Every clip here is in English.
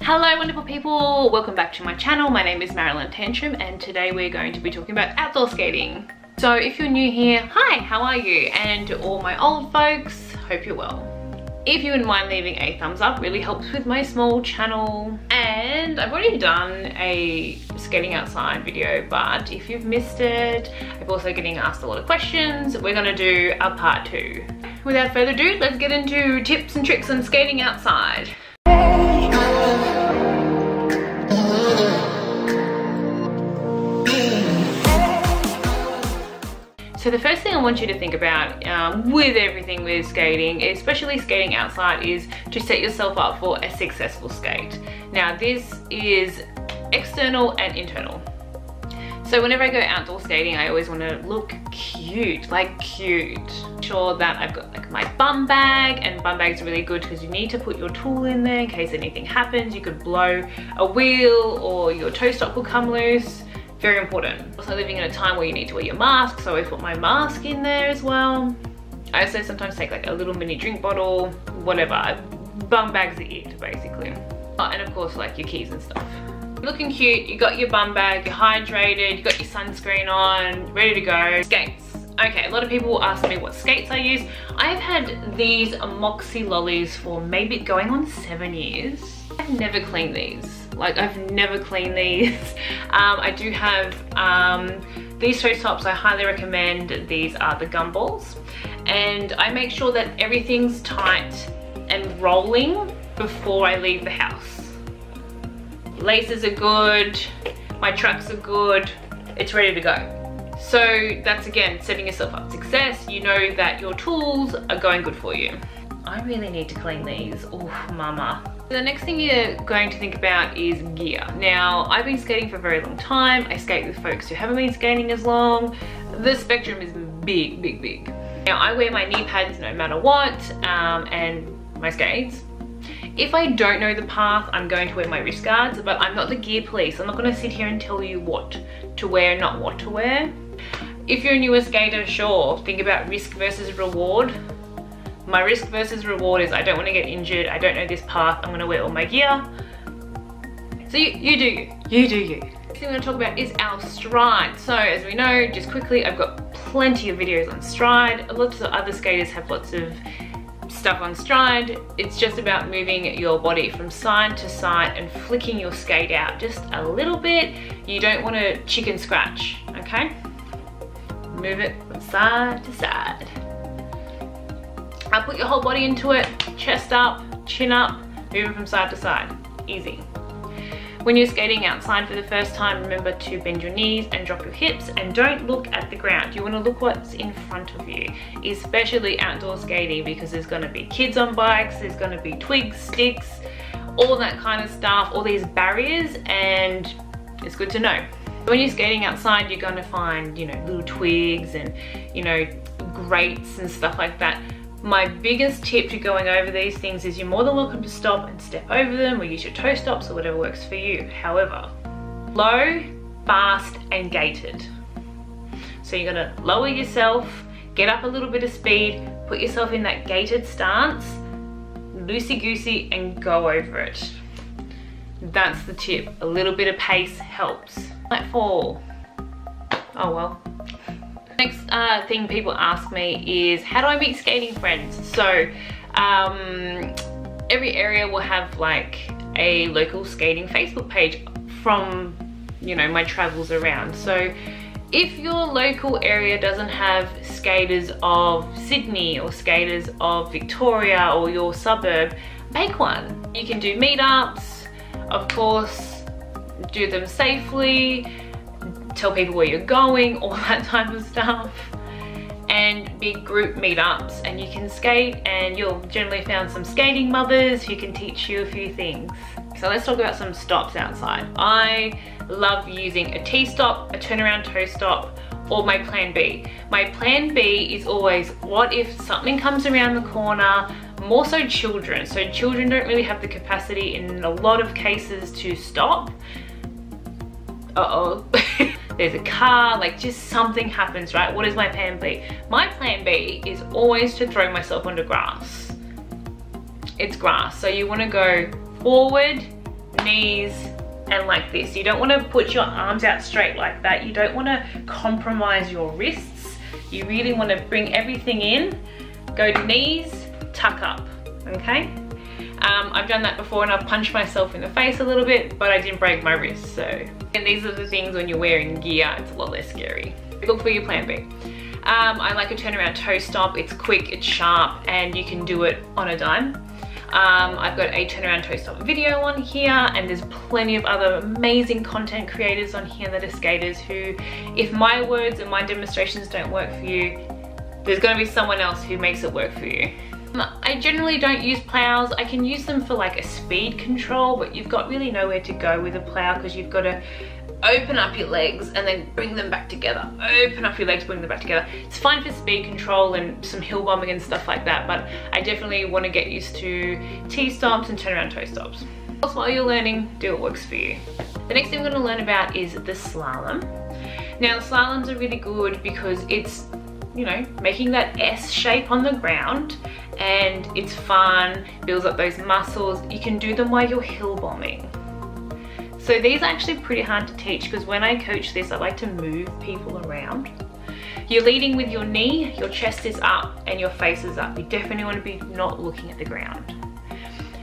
Hello wonderful people, welcome back to my channel. My name is Marilyn Tantrum and today we're going to be talking about outdoor skating. So if you're new here, hi, how are you? And to all my old folks, hope you're well. If you wouldn't mind leaving a thumbs up, really helps with my small channel. And I've already done a skating outside video, but if you've missed it, I'm also getting asked a lot of questions. We're gonna do a part 2. Without further ado, let's get into tips and tricks on skating outside. So the first thing I want you to think about with everything with skating, especially skating outside, is to set yourself up for a successful skate. Now this is external and internal. So whenever I go outdoor skating, I always want to look cute, like cute. Sure that I've got like my bum bag, and bum bags are really good because you need to put your tool in there in case anything happens. You could blow a wheel or your toe stop will come loose. Very important. Also living in a time where you need to wear your mask, so I always put my mask in there as well. I also sometimes take like a little mini drink bottle, whatever. Bum bag's it basically. Oh, and of course like your keys and stuff. Looking cute, you got your bum bag, you're hydrated, you got your sunscreen on, ready to go. Skates. Okay, a lot of people will ask me what skates I use. I've had these Moxie lollies for maybe going on 7 years. I've never cleaned these. Like I've never cleaned these. I do have these toe tops. I highly recommend. These are the Gumballs, and I make sure that everything's tight and rolling before I leave the house. Laces are good, my tracks are good, it's ready to go. So that's again setting yourself up for success. You know that your tools are going good for you. I really need to clean these. Oh mama. The next thing you're going to think about is gear. Now, I've been skating for a very long time. I skate with folks who haven't been skating as long. The spectrum is big, big, big. Now, I wear my knee pads no matter what, and my skates. If I don't know the path, I'm going to wear my wrist guards, but I'm not the gear police. I'm not gonna sit here and tell you what to wear and not what to wear. If you're a newer skater, sure, think about risk versus reward. My risk versus reward is I don't want to get injured, I don't know this path, I'm going to wear all my gear. So you do you. Next thing I'm going to talk about is our stride. So as we know, just quickly, I've got plenty of videos on stride. Lots of other skaters have lots of stuff on stride. It's just about moving your body from side to side and flicking your skate out just a little bit. You don't want to chicken scratch, okay? Move it from side to side. I'll put your whole body into it, chest up, chin up, moving from side to side, easy. When you're skating outside for the first time, remember to bend your knees and drop your hips, and don't look at the ground. You want to look what's in front of you, especially outdoor skating, because there's going to be kids on bikes, there's going to be twigs, sticks, all that kind of stuff, all these barriers, and it's good to know. When you're skating outside, you're going to find, you know, little twigs and, you know, grates and stuff like that. My biggest tip to going over these things is you're more than welcome to stop and step over them or use your toe stops or whatever works for you. However, low, fast, and gated. So you're gonna lower yourself, get up a little bit of speed, put yourself in that gated stance, loosey-goosey, and go over it. That's the tip. A little bit of pace helps. Might fall. Oh well. Next thing people ask me is, how do I meet skating friends? So every area will have like a local skating Facebook page from, you know, my travels around. So if your local area doesn't have skaters of Sydney or skaters of Victoria or your suburb, make one. You can do meetups, of course, do them safely, tell people where you're going, all that type of stuff, and big group meetups, and you can skate, and you'll generally find some skating mothers who can teach you a few things. So let's talk about some stops outside. I love using a T-stop, a turnaround toe stop, or my plan B. My plan B is always, what if something comes around the corner, more so children. So children don't really have the capacity in a lot of cases to stop. Uh-oh. There's a car, like just something happens, right? What is my plan B? My plan B is always to throw myself onto grass. It's grass, so you want to go forward, knees, and like this. You don't want to put your arms out straight like that. You don't want to compromise your wrists. You really want to bring everything in, go to knees, tuck up, okay? I've done that before and I've punched myself in the face a little bit, but I didn't break my wrist, so. And these are the things when you're wearing gear, it's a lot less scary. Look for your plan B. I like a turnaround toe stomp. It's quick, it's sharp, and you can do it on a dime. I've got a turnaround toe stomp video on here, and there's plenty of other amazing content creators on here that are skaters who, if my words and my demonstrations don't work for you, there's gonna be someone else who makes it work for you. I generally don't use plows. I can use them for like a speed control, but you've got really nowhere to go with a plow because you've got to open up your legs and then bring them back together. Open up your legs, bring them back together. It's fine for speed control and some hill bombing and stuff like that, but I definitely want to get used to T-stomps and turnaround toe stomps. Also, while you're learning, do what works for you. The next thing we're going to learn about is the slalom. Now, the slaloms are really good because it's, you know, making that S shape on the ground, and it's fun, builds up those muscles. You can do them while you're hill bombing. So these are actually pretty hard to teach because when I coach this, I like to move people around. You're leading with your knee, your chest is up and your face is up. You definitely want to be not looking at the ground.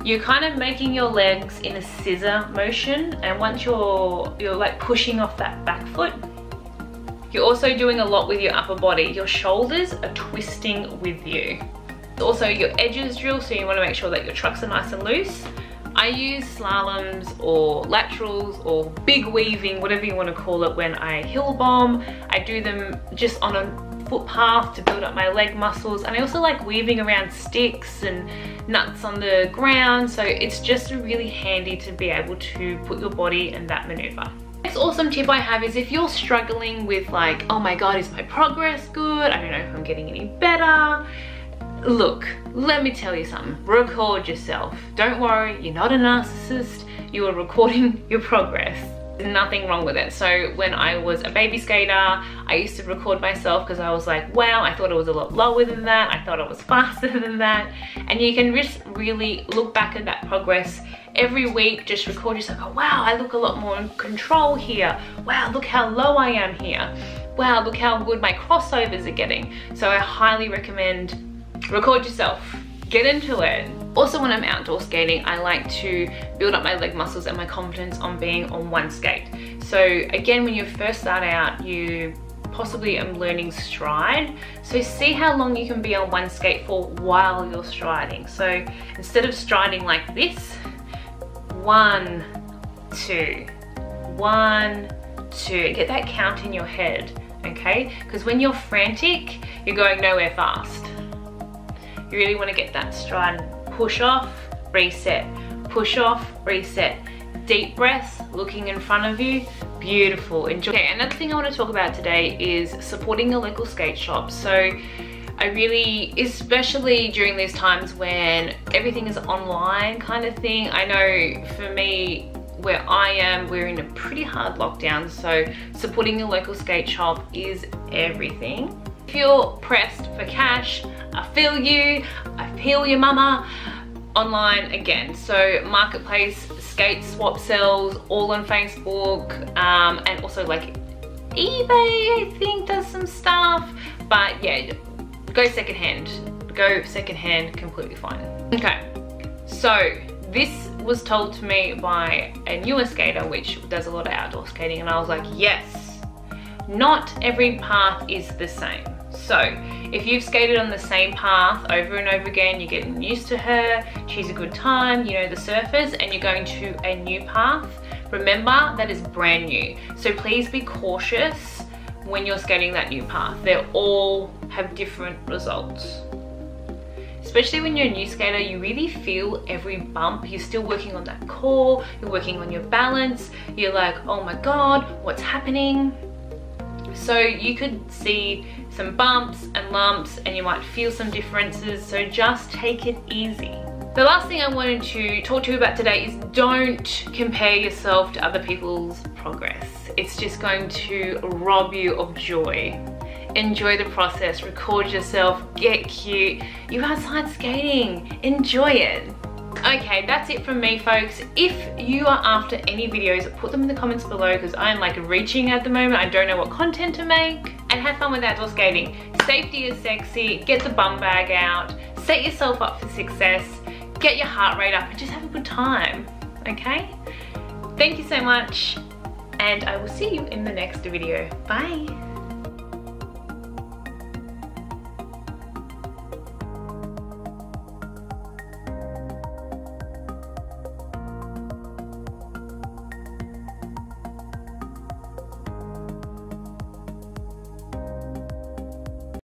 You're kind of making your legs in a scissor motion, and once you're like pushing off that back foot, you're also doing a lot with your upper body. Your shoulders are twisting with you. Also your edges drill, so you want to make sure that your trucks are nice and loose. I use slaloms or laterals or big weaving, whatever you want to call it, when I hill bomb. I do them just on a footpath to build up my leg muscles, and I also like weaving around sticks and nuts on the ground, so it's just really handy to be able to put your body in that maneuver. Next awesome tip I have is if you're struggling with like, oh my god, is my progress good? I don't know if I'm getting any better. Look, let me tell you something. Record yourself. Don't worry, you're not a narcissist. You are recording your progress. There's nothing wrong with it. So when I was a baby skater, I used to record myself because I was like, wow, I thought it was a lot lower than that. I thought it was faster than that. And you can just really look back at that progress every week. Just record yourself. Oh, wow, I look a lot more in control here. Wow, look how low I am here. Wow, look how good my crossovers are getting. So I highly recommend record yourself, get into it. Also, when I'm outdoor skating, I like to build up my leg muscles and my confidence on being on one skate. So again, when you first start out, you possibly are learning stride. So see how long you can be on one skate for while you're striding. So instead of striding like this, 1, 2, 1, 2, get that count in your head, okay? Because when you're frantic, you're going nowhere fast. You really want to get that stride. Push off, reset. Push off, reset. Deep breaths, looking in front of you. Beautiful. Enjoy. Okay, another thing I want to talk about today is supporting your local skate shop. So I really, especially during these times when everything is online kind of thing, I know for me, where I am, we're in a pretty hard lockdown, so supporting your local skate shop is everything. If you're pressed for cash, I feel you, I feel your mama. Online again, so marketplace, skate swap sells, all on Facebook, and also like eBay I think does some stuff, but yeah, go secondhand, completely fine. Okay, so this was told to me by a newer skater which does a lot of outdoor skating, and I was like, yes, not every path is the same. So if you've skated on the same path over and over again, you're getting used to her, she's a good time, you know the surface, and you're going to a new path, remember that is brand new. So please be cautious when you're skating that new path. They all have different results. Especially when you're a new skater, you really feel every bump. You're still working on that core, you're working on your balance, you're like, oh my god, what's happening? So you could see some bumps and lumps and you might feel some differences, so just take it easy. The last thing I wanted to talk to you about today is don't compare yourself to other people's progress. It's just going to rob you of joy. Enjoy the process, record yourself, get cute. You're outside skating, enjoy it. Okay, that's it from me, folks. If you are after any videos, put them in the comments below, because I'm like reaching at the moment. I don't know what content to make. And have fun with outdoor skating. Safety is sexy. Get the bum bag out. Set yourself up for success. Get your heart rate up and just have a good time. Okay? Thank you so much. And I will see you in the next video. Bye.